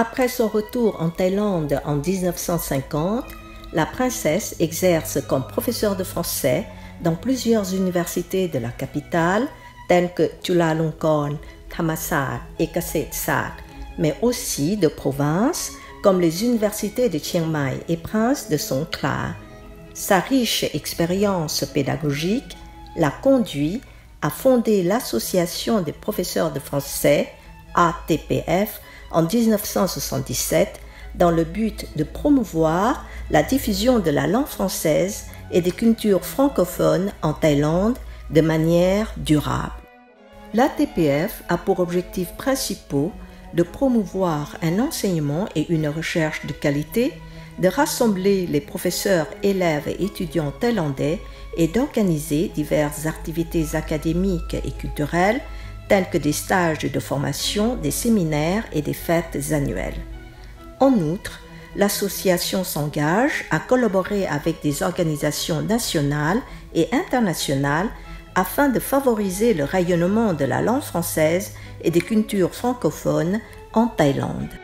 Après son retour en Thaïlande en 1950, la princesse exerce comme professeure de français dans plusieurs universités de la capitale, telles que Chulalongkorn, Thammasat et Kasetsart, mais aussi de province, comme les universités de Chiang Mai et Prince de Songkhla. Sa riche expérience pédagogique l'a conduit à fonder l'Association des professeurs de français, ATPF, en 1977, dans le but de promouvoir la diffusion de la langue française et des cultures francophones en Thaïlande de manière durable. L'ATPF a pour objectifs principaux de promouvoir un enseignement et une recherche de qualité, de rassembler les professeurs, élèves et étudiants thaïlandais et d'organiser diverses activités académiques et culturelles telles que des stages de formation, des séminaires et des fêtes annuelles. En outre, l'association s'engage à collaborer avec des organisations nationales et internationales afin de favoriser le rayonnement de la langue française et des cultures francophones en Thaïlande.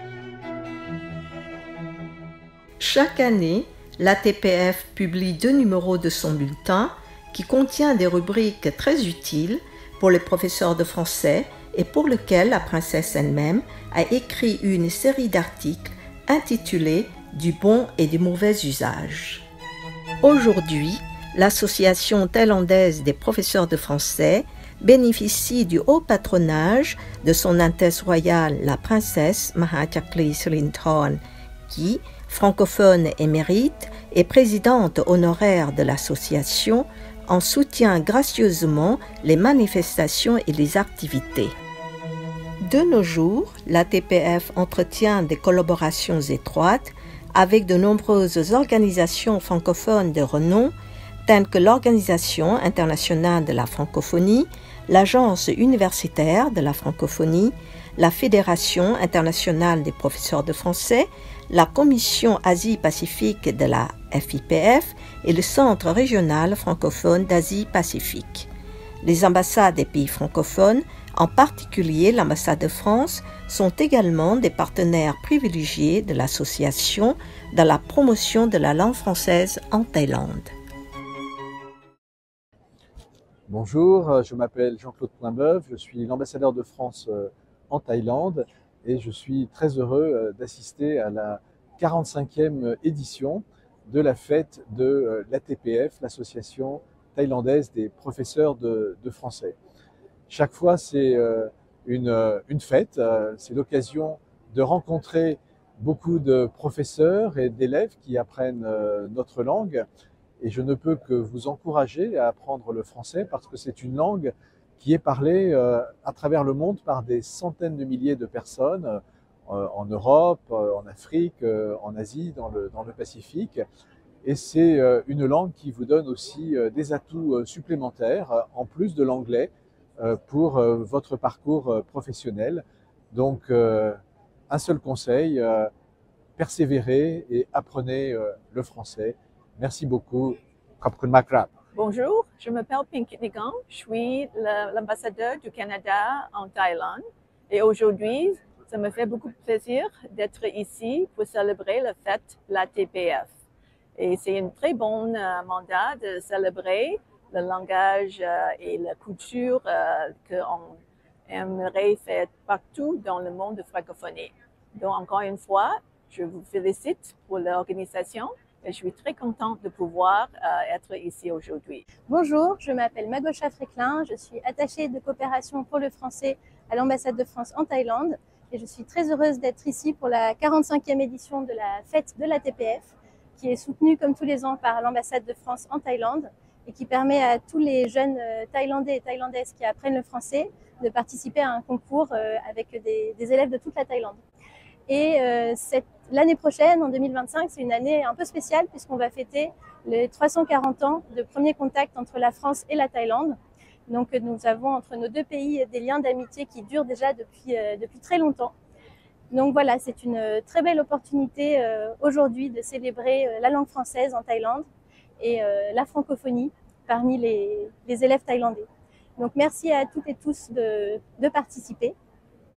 Chaque année, l'ATPF publie 2 numéros de son bulletin qui contient des rubriques très utiles pour les professeurs de français et pour lequel la princesse elle-même a écrit une série d'articles intitulés « Du bon et du mauvais usage ». Aujourd'hui, l'Association thaïlandaise des professeurs de français bénéficie du haut patronage de Son Altesse Royale la princesse Mahachakri Sirinthaorn, qui, francophone émérite et présidente honoraire de l'association, en soutient gracieusement les manifestations et les activités. De nos jours, l'ATPF entretient des collaborations étroites avec de nombreuses organisations francophones de renom, telles que l'Organisation internationale de la francophonie, l'Agence universitaire de la francophonie, la Fédération internationale des professeurs de français, la Commission Asie-Pacifique de la FIPF et le Centre régional francophone d'Asie-Pacifique. Les ambassades des pays francophones, en particulier l'ambassade de France, sont également des partenaires privilégiés de l'association dans la promotion de la langue française en Thaïlande. Bonjour, je m'appelle Jean-Claude Poinbeuf, je suis l'ambassadeur de France en Thaïlande et je suis très heureux d'assister à la 45e édition de la fête de l'ATPF, l'Association thaïlandaise des professeurs de français. Chaque fois, c'est une fête, c'est l'occasion de rencontrer beaucoup de professeurs et d'élèves qui apprennent notre langue. Et je ne peux que vous encourager à apprendre le français parce que c'est une langue qui est parlée à travers le monde par des centaines de milliers de personnes en Europe, en Afrique, en Asie, dans le Pacifique. Et c'est une langue qui vous donne aussi des atouts supplémentaires en plus de l'anglais pour votre parcours professionnel. Donc, un seul conseil, persévérez et apprenez le français. Merci beaucoup. Bonjour, je m'appelle Pinky Nigang, je suis l'ambassadeur du Canada en Thaïlande et aujourd'hui, ça me fait beaucoup de plaisir d'être ici pour célébrer la fête de l'ATPF. Et c'est un très bon mandat de célébrer le langage et la culture qu'on aimerait faire partout dans le monde de francophonie. Donc encore une fois, je vous félicite pour l'organisation. Je suis très contente de pouvoir être ici aujourd'hui. Bonjour, je m'appelle Magosha Fréclin, je suis attachée de coopération pour le français à l'ambassade de France en Thaïlande et je suis très heureuse d'être ici pour la 45e édition de la fête de l'ATPF qui est soutenue comme tous les ans par l'ambassade de France en Thaïlande et qui permet à tous les jeunes Thaïlandais et Thaïlandaises qui apprennent le français de participer à un concours avec des élèves de toute la Thaïlande. Et l'année prochaine, en 2025, c'est une année un peu spéciale puisqu'on va fêter les 340 ans de premier contact entre la France et la Thaïlande. Donc nous avons entre nos deux pays des liens d'amitié qui durent déjà depuis très longtemps. Donc voilà, c'est une très belle opportunité aujourd'hui de célébrer la langue française en Thaïlande et la francophonie parmi les élèves thaïlandais. Donc merci à toutes et tous de participer.